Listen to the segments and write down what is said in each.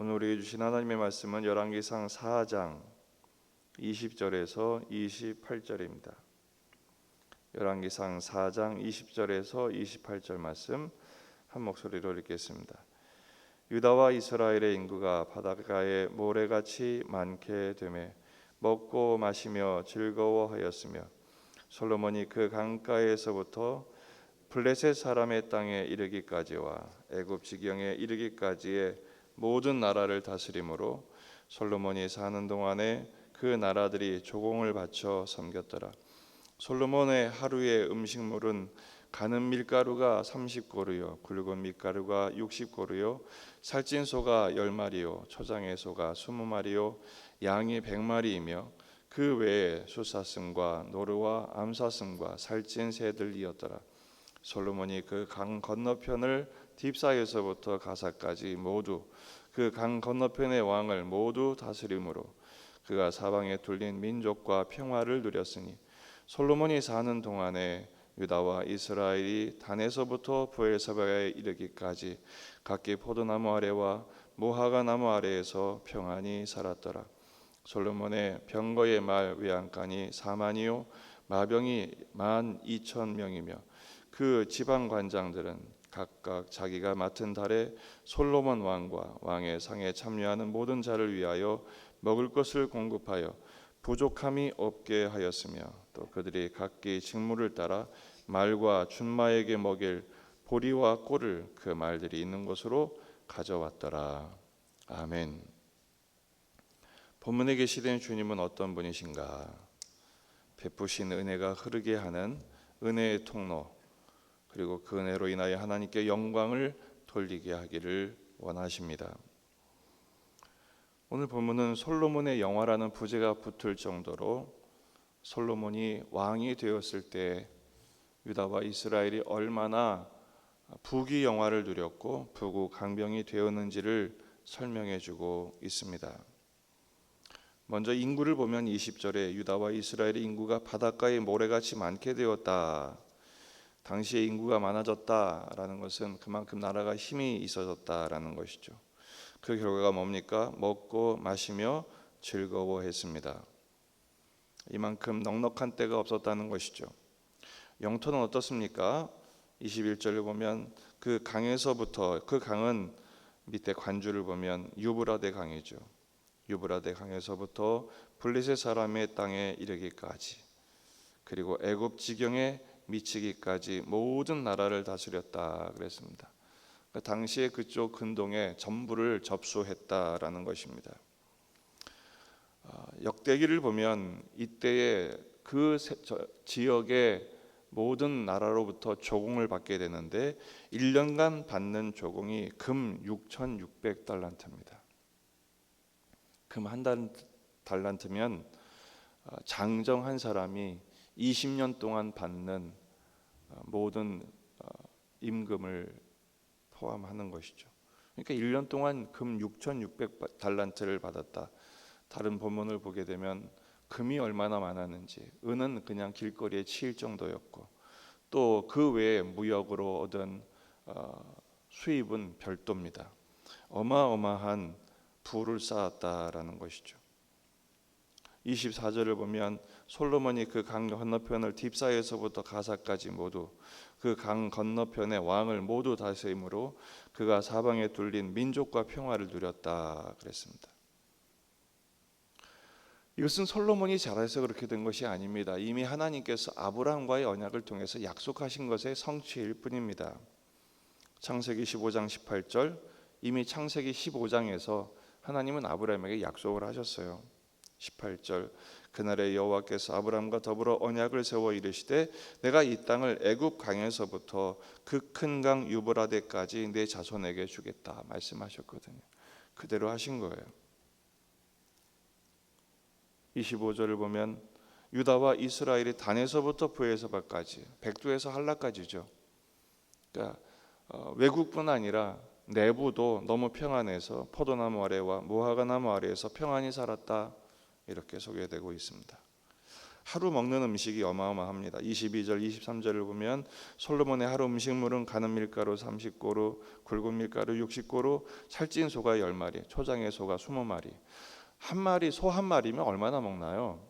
오늘 우리에게 주신 하나님의 말씀은 열왕기상 4장 20절에서 28절입니다. 열왕기상 4장 20절에서 28절 말씀 한 목소리로 읽겠습니다. 유다와 이스라엘의 인구가 바닷가에 모래같이 많게 되매 먹고 마시며 즐거워하였으며 솔로몬이 그 강가에서부터 블레셋 사람의 땅에 이르기까지와 애굽 지경에 이르기까지의 모든 나라를 다스림으로 솔로몬이 사는 동안에 그 나라들이 조공을 바쳐 섬겼더라. 솔로몬의 하루의 음식물은 가는 밀가루가 30고루요 굵은 밀가루가 60고루요 살찐 소가 10마리요 초장의 소가 20마리요 양이 100마리이며 그 외에 숫사슴과 노루와 암사슴과 살찐 새들이었더라. 솔로몬이 그 강 건너편을 딥사에서부터 가사까지 모두 그 강 건너편의 왕을 모두 다스림으로 그가 사방에 둘린 민족과 평화를 누렸으니 솔로몬이 사는 동안에 유다와 이스라엘이 단에서부터 브엘세바에 이르기까지 각기 포도나무 아래와 무화과 나무 아래에서 평안히 살았더라. 솔로몬의 병거의 말 외양간이 4만이요 마병이 12,000명이며 그 지방 관장들은 각각 자기가 맡은 달에 솔로몬 왕과 왕의 상에 참여하는 모든 자를 위하여 먹을 것을 공급하여 부족함이 없게 하였으며 또 그들이 각기 직무를 따라 말과 준마에게 먹일 보리와 꿀을 그 말들이 있는 곳으로 가져왔더라. 아멘. 본문에 계시된 주님은 어떤 분이신가? 베푸신 은혜가 흐르게 하는 은혜의 통로, 그리고 그 은혜로 인하여 하나님께 영광을 돌리게 하기를 원하십니다. 오늘 본문은 솔로몬의 영화라는 부제가 붙을 정도로 솔로몬이 왕이 되었을 때 유다와 이스라엘이 얼마나 부귀 영화를 누렸고 부국강병이 되었는지를 설명해 주고 있습니다. 먼저 인구를 보면 20절에 유다와 이스라엘의 인구가 바닷가에 모래같이 많게 되었다. 당시에 인구가 많아졌다라는 것은 그만큼 나라가 힘이 있어졌다라는 것이죠. 그 결과가 뭡니까? 먹고 마시며 즐거워했습니다. 이만큼 넉넉한 때가 없었다는 것이죠. 영토는 어떻습니까? 21절을 보면 그 강에서부터, 그 강은 밑에 관주를 보면 유브라데 강이죠. 유브라데 강에서부터 블레셋 사람의 땅에 이르기까지, 그리고 애굽 지경에 미치기까지 모든 나라를 다스렸다 그랬습니다. 그러니까 당시에 그쪽 근동에 전부를 접수했다라는 것입니다. 역대기를 보면 이때에 그 지역의 모든 나라로부터 조공을 받게 되는데 1년간 받는 조공이 금 6,600달란트입니다. 금 한 달란트면 장정 한 사람이 20년 동안 받는 모든 임금을 포함하는 것이죠. 그러니까 1년 동안 금 6,600달란트를 받았다. 다른 본문을 보게 되면 금이 얼마나 많았는지, 은은 그냥 길거리에 치일 정도였고 또 그 외에 무역으로 얻은 수입은 별도입니다. 어마어마한 부를 쌓았다라는 것이죠. 24절을 보면 솔로몬이 그 강 건너편을 딥사에서부터 가사까지 모두 그 강 건너편의 왕을 모두 다스림으로 그가 사방에 둘린 민족과 평화를 누렸다 그랬습니다. 이것은 솔로몬이 잘해서 그렇게 된 것이 아닙니다. 이미 하나님께서 아브라함과의 언약을 통해서 약속하신 것의 성취일 뿐입니다. 창세기 15장 18절, 이미 창세기 15장에서 하나님은 아브라함에게 약속을 하셨어요. 18절, 그날에 여호와께서 아브라함과 더불어 언약을 세워 이르시되 내가 이 땅을 애굽 강에서부터 그 큰 강 유브라데까지 내 자손에게 주겠다 말씀하셨거든요. 그대로 하신 거예요. 25절을 보면 유다와 이스라엘이 단에서부터 브엘세바까지, 백두에서 할라까지죠. 그러니까 외국뿐 아니라 내부도 너무 평안해서 포도나무 아래와 무화과 나무 아래에서 평안히 살았다, 이렇게 소개되고 있습니다. 하루 먹는 음식이 어마어마합니다. 22절 23절을 보면 솔로몬의 하루 음식물은 가는 밀가루 30고루, 굵은 밀가루 60고루, 살찐 소가 10마리, 초장의 소가 20마리. 한 마리 소 한 마리면 얼마나 먹나요?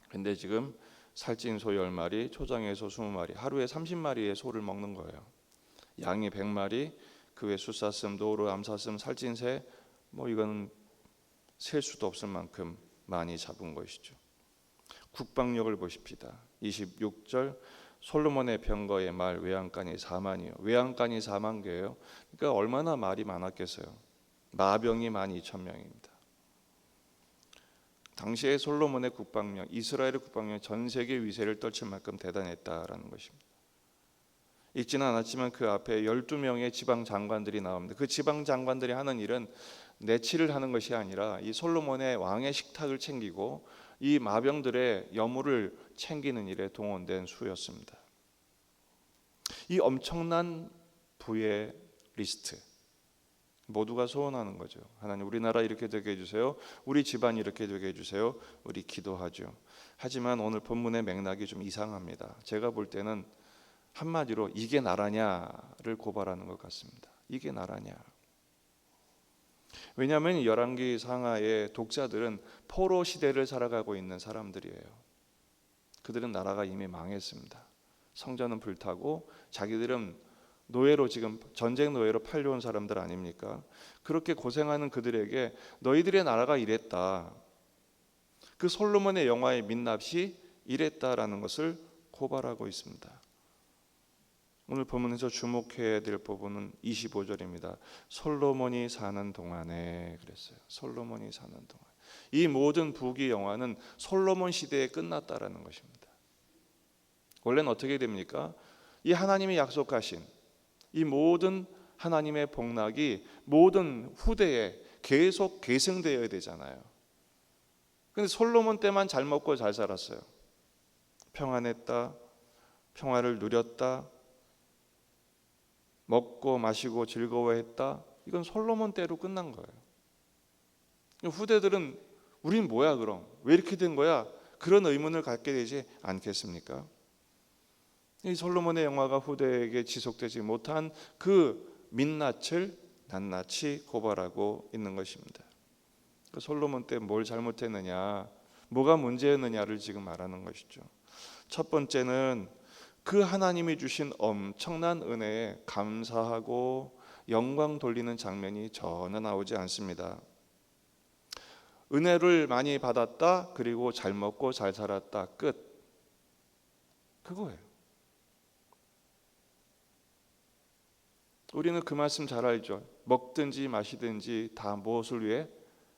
근데 지금 살찐 소 10마리, 초장의 소 20마리, 하루에 30마리의 소를 먹는 거예요. 양이 100마리, 그 외 숫사슴, 노루, 암사슴, 살찐 새, 이건 셀 수도 없을 만큼 많이 잡은 것이죠. 국방력을 보십시다. 26절 솔로몬의 병거의 말 외양간이 4만이요. 외양간이 4만 개예요. 그러니까 얼마나 말이 많았겠어요. 마병이 12,000명입니다. 당시에 솔로몬의 국방력, 이스라엘의 국방력 전 세계 위세를 떨칠 만큼 대단했다라는 것입니다. 읽지는 않았지만 그 앞에 12명의 지방 장관들이 나옵니다. 그 지방 장관들이 하는 일은 내치를 하는 것이 아니라 이 솔로몬의 왕의 식탁을 챙기고 이 마병들의 여물을 챙기는 일에 동원된 수였습니다. 이 엄청난 부의 리스트 모두가 소원하는 거죠. 하나님, 우리나라 이렇게 되게 해주세요. 우리 집안 이렇게 되게 해주세요. 우리 기도하죠. 하지만 오늘 본문의 맥락이 좀 이상합니다. 제가 볼 때는 한마디로 이게 나라냐를 고발하는 것 같습니다. 이게 나라냐. 왜냐하면 열왕기 상하의 독자들은 포로 시대를 살아가고 있는 사람들이에요. 그들은 나라가 이미 망했습니다. 성전은 불타고 자기들은 노예로, 지금 전쟁 노예로 팔려온 사람들 아닙니까? 그렇게 고생하는 그들에게 너희들의 나라가 이랬다, 그 솔로몬의 영화의 민납시 이랬다라는 것을 고발하고 있습니다. 오늘 본문에서 주목해야 될 부분은 25절입니다. 솔로몬이 사는 동안에 그랬어요. 솔로몬이 사는 동안. 이 모든 부귀 영화는 솔로몬 시대에 끝났다라는 것입니다. 원래는 어떻게 됩니까? 이 하나님이 약속하신 이 모든 하나님의 복락이 모든 후대에 계속 계승되어야 되잖아요. 근데 솔로몬 때만 잘 먹고 잘 살았어요. 평안했다, 평화를 누렸다, 먹고 마시고 즐거워했다. 이건 솔로몬 때로 끝난 거예요. 후대들은 우린 뭐야 그럼? 왜 이렇게 된 거야? 그런 의문을 갖게 되지 않겠습니까? 이 솔로몬의 영화가 후대에게 지속되지 못한 그 민낯을 낱낱이 고발하고 있는 것입니다. 솔로몬 때 뭘 잘못했느냐, 뭐가 문제였느냐를 지금 말하는 것이죠. 첫 번째는 그 하나님이 주신 엄청난 은혜에 감사하고 영광 돌리는 장면이 전혀 나오지 않습니다. 은혜를 많이 받았다, 그리고 잘 먹고 잘 살았다, 끝. 그거예요. 우리는 그 말씀 잘 알죠. 먹든지 마시든지 다 무엇을 위해?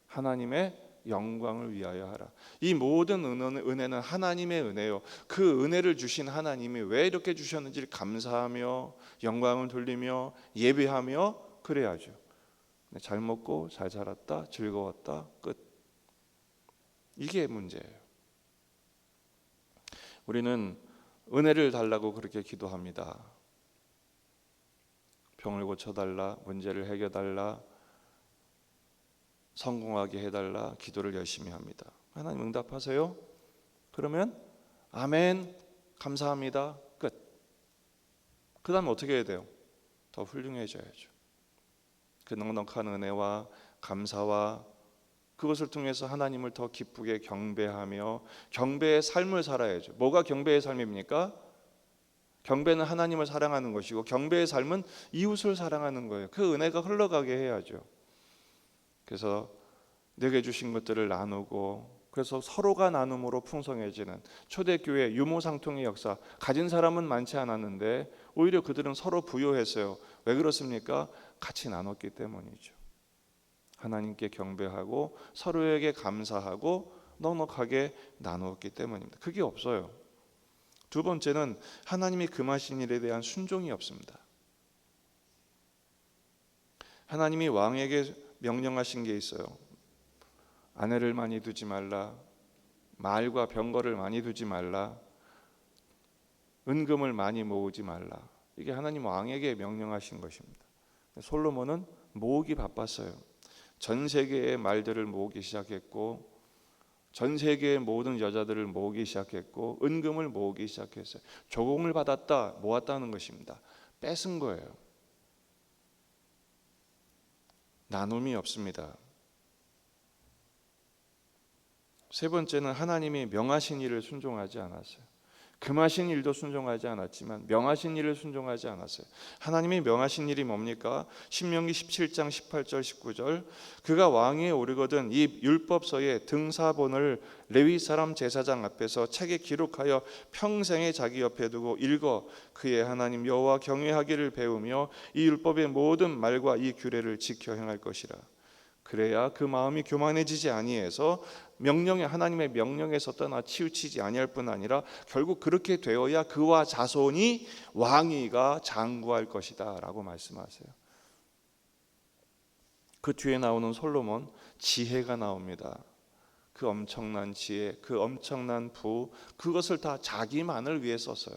하나님의 영광을 위하여 하라. 이 모든 은혜는 하나님의 은혜요. 그 은혜를 주신 하나님이 왜 이렇게 주셨는지를 감사하며 영광을 돌리며 예배하며 그래야죠. 잘 먹고 잘 살았다, 즐거웠다, 끝. 이게 문제예요. 우리는 은혜를 달라고 그렇게 기도합니다. 병을 고쳐달라, 문제를 해결달라, 성공하게 해달라, 기도를 열심히 합니다. 하나님 응답하세요? 그러면 아멘, 감사합니다, 끝. 그 다음에 어떻게 해야 돼요? 더 훌륭해져야죠. 그 넉넉한 은혜와 감사와 그것을 통해서 하나님을 더 기쁘게 경배하며 경배의 삶을 살아야죠. 뭐가 경배의 삶입니까? 경배는 하나님을 사랑하는 것이고 경배의 삶은 이웃을 사랑하는 거예요. 그 은혜가 흘러가게 해야죠. 그래서 내게 주신 것들을 나누고, 그래서 서로가 나눔으로 풍성해지는 초대교회 유모상통의 역사. 가진 사람은 많지 않았는데 오히려 그들은 서로 부요했어요. 왜 그렇습니까? 같이 나눴기 때문이죠. 하나님께 경배하고 서로에게 감사하고 넉넉하게 나누었기 때문입니다. 그게 없어요. 두 번째는 하나님이 금하신 일에 대한 순종이 없습니다. 하나님이 왕에게 명령하신 게 있어요. 아내를 많이 두지 말라, 말과 병거를 많이 두지 말라, 은금을 많이 모으지 말라. 이게 하나님 왕에게 명령하신 것입니다. 솔로몬은 모으기 바빴어요. 전 세계의 말들을 모으기 시작했고 전 세계의 모든 여자들을 모으기 시작했고 은금을 모으기 시작했어요. 조공을 받았다, 모았다는 것입니다. 뺏은 거예요. 나눔이 없습니다. 세 번째는 하나님이 명하신 일을 순종하지 않았어요. 금하신 일도 순종하지 않았지만 명하신 일을 순종하지 않았어요. 하나님이 명하신 일이 뭡니까? 신명기 17장 18절 19절 그가 왕위에 오르거든 이 율법서의 등사본을 레위 사람 제사장 앞에서 책에 기록하여 평생에 자기 옆에 두고 읽어 그의 하나님 여호와 경외하기를 배우며 이 율법의 모든 말과 이 규례를 지켜 행할 것이라. 그래야 그 마음이 교만해지지 아니해서 하나님의 명령에서 떠나 치우치지 아니할 뿐 아니라 결국 그렇게 되어야 그와 자손이 왕위가 장구할 것이다 라고 말씀하세요. 그 뒤에 나오는 솔로몬 지혜가 나옵니다. 그 엄청난 지혜, 그 엄청난 부, 그것을 다 자기만을 위해 썼어요.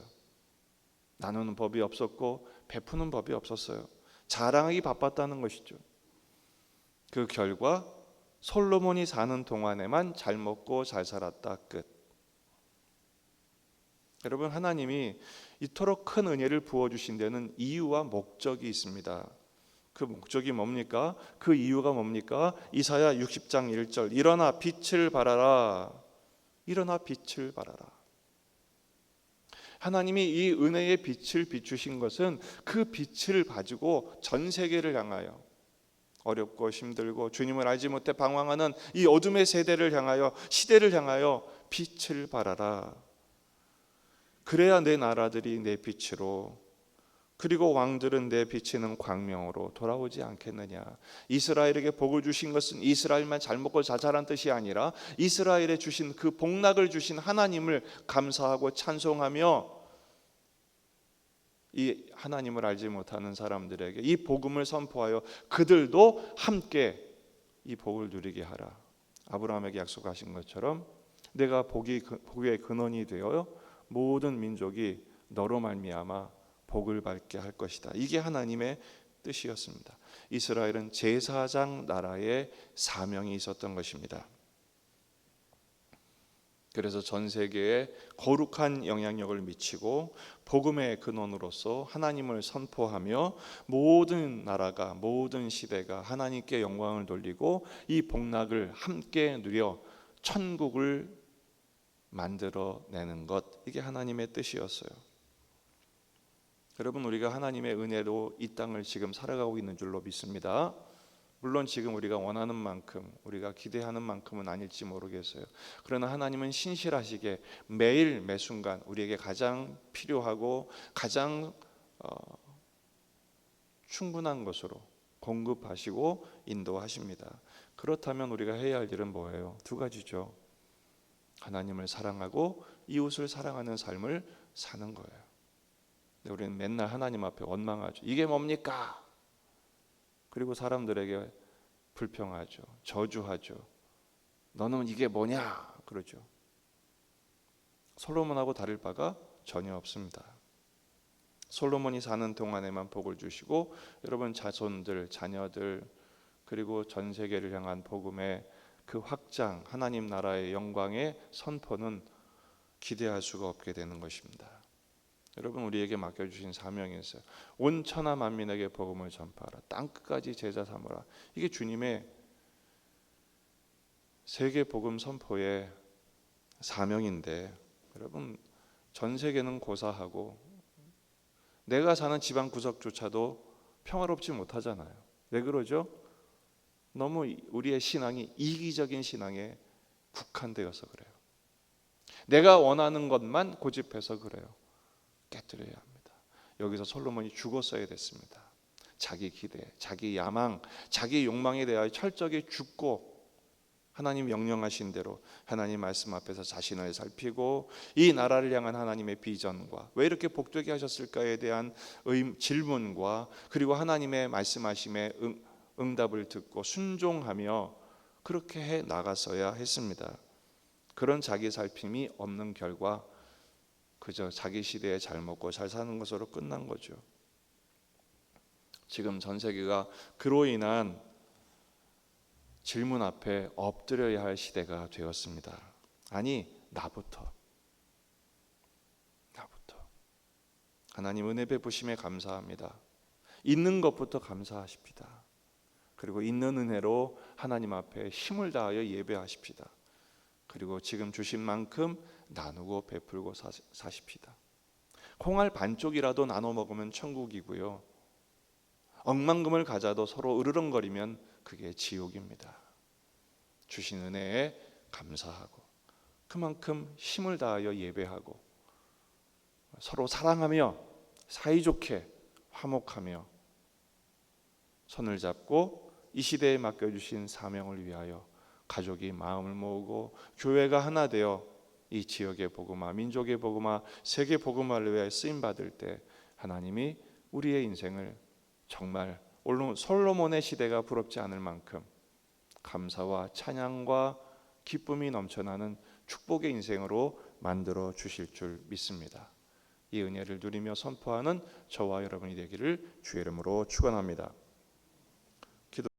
나누는 법이 없었고 베푸는 법이 없었어요. 자랑하기 바빴다는 것이죠. 그 결과 솔로몬이 사는 동안에만 잘 먹고 잘 살았다 끝. 여러분, 하나님이 이토록 큰 은혜를 부어주신 데는 이유와 목적이 있습니다. 그 목적이 뭡니까? 그 이유가 뭡니까? 이사야 60장 1절 일어나 빛을 발하라. 일어나 빛을 발하라. 하나님이 이 은혜의 빛을 비추신 것은 그 빛을 가지고 전 세계를 향하여 어렵고 힘들고 주님을 알지 못해 방황하는 이 어둠의 세대를 향하여 시대를 향하여 빛을 발하라. 그래야 내 나라들이 내 빛으로 그리고 왕들은 내 비치는 광명으로 돌아오지 않겠느냐. 이스라엘에게 복을 주신 것은 이스라엘만 잘 먹고 잘 자란 뜻이 아니라 이스라엘에 주신 그 복락을 주신 하나님을 감사하고 찬송하며 이 하나님을 알지 못하는 사람들에게 이 복음을 선포하여 그들도 함께 이 복을 누리게 하라. 아브라함에게 약속하신 것처럼 내가 복의 근원이 되어 모든 민족이 너로 말미암아 복을 받게 할 것이다. 이게 하나님의 뜻이었습니다. 이스라엘은 제사장 나라의 사명이 있었던 것입니다. 그래서 전 세계에 거룩한 영향력을 미치고 복음의 근원으로서 하나님을 선포하며 모든 나라가 모든 시대가 하나님께 영광을 돌리고 이 복락을 함께 누려 천국을 만들어내는 것, 이게 하나님의 뜻이었어요. 여러분, 우리가 하나님의 은혜로 이 땅을 지금 살아가고 있는 줄로 믿습니다. 물론 지금 우리가 원하는 만큼 우리가 기대하는 만큼은 아닐지 모르겠어요. 그러나 하나님은 신실하시게 매일 매순간 우리에게 가장 필요하고 가장 충분한 것으로 공급하시고 인도하십니다. 그렇다면 우리가 해야 할 일은 뭐예요? 두 가지죠. 하나님을 사랑하고 이웃을 사랑하는 삶을 사는 거예요. 근데 우리는 맨날 하나님 앞에 원망하죠. 이게 뭡니까? 그리고 사람들에게 불평하죠. 저주하죠. 너는 이게 뭐냐? 그러죠. 솔로몬하고 다를 바가 전혀 없습니다. 솔로몬이 사는 동안에만 복을 주시고 여러분 자손들, 자녀들 그리고 전 세계를 향한 복음의 그 확장, 하나님 나라의 영광의 선포는 기대할 수가 없게 되는 것입니다. 여러분, 우리에게 맡겨주신 사명이 있어요. 온 천하 만민에게 복음을 전파하라. 땅끝까지 제자 삼으라. 이게 주님의 세계 복음 선포의 사명인데 여러분, 전 세계는 고사하고 내가 사는 지방 구석조차도 평화롭지 못하잖아요. 왜 그러죠? 너무 우리의 신앙이 이기적인 신앙에 국한되어서 그래요. 내가 원하는 것만 고집해서 그래요. 깨뜨려야 합니다. 여기서 솔로몬이 죽었어야 됐습니다. 자기 기대, 자기 야망, 자기 욕망에 대하여 철저히 죽고 하나님 명령하신 대로 하나님 말씀 앞에서 자신을 살피고 이 나라를 향한 하나님의 비전과 왜 이렇게 복되게 하셨을까에 대한 질문과 그리고 하나님의 말씀하심에 응답을 듣고 순종하며 그렇게 해 나갔어야 했습니다. 그런 자기 살핌이 없는 결과 그저 자기 시대에 잘 먹고 잘 사는 것으로 끝난 거죠. 지금 전 세계가 그로 인한 질문 앞에 엎드려야 할 시대가 되었습니다. 아니, 나부터. 하나님 은혜 베푸심에 감사합니다. 있는 것부터 감사하십시다. 그리고 있는 은혜로 하나님 앞에 힘을 다하여 예배하십시다. 그리고 지금 주신 만큼 나누고 베풀고 사십시다. 콩알 반쪽이라도 나눠 먹으면 천국이고요, 억만금을 가져도 서로 으르렁거리면 그게 지옥입니다. 주신 은혜에 감사하고 그만큼 힘을 다하여 예배하고 서로 사랑하며 사이좋게 화목하며 손을 잡고 이 시대에 맡겨주신 사명을 위하여 가족이 마음을 모으고 교회가 하나 되어 이 지역의 복음화, 민족의 복음화, 세계 복음화를 위하여 쓰임받을 때 하나님이 우리의 인생을 정말 솔로몬의 시대가 부럽지 않을 만큼 감사와 찬양과 기쁨이 넘쳐나는 축복의 인생으로 만들어 주실 줄 믿습니다. 이 은혜를 누리며 선포하는 저와 여러분이 되기를 주의 이름으로 축원합니다.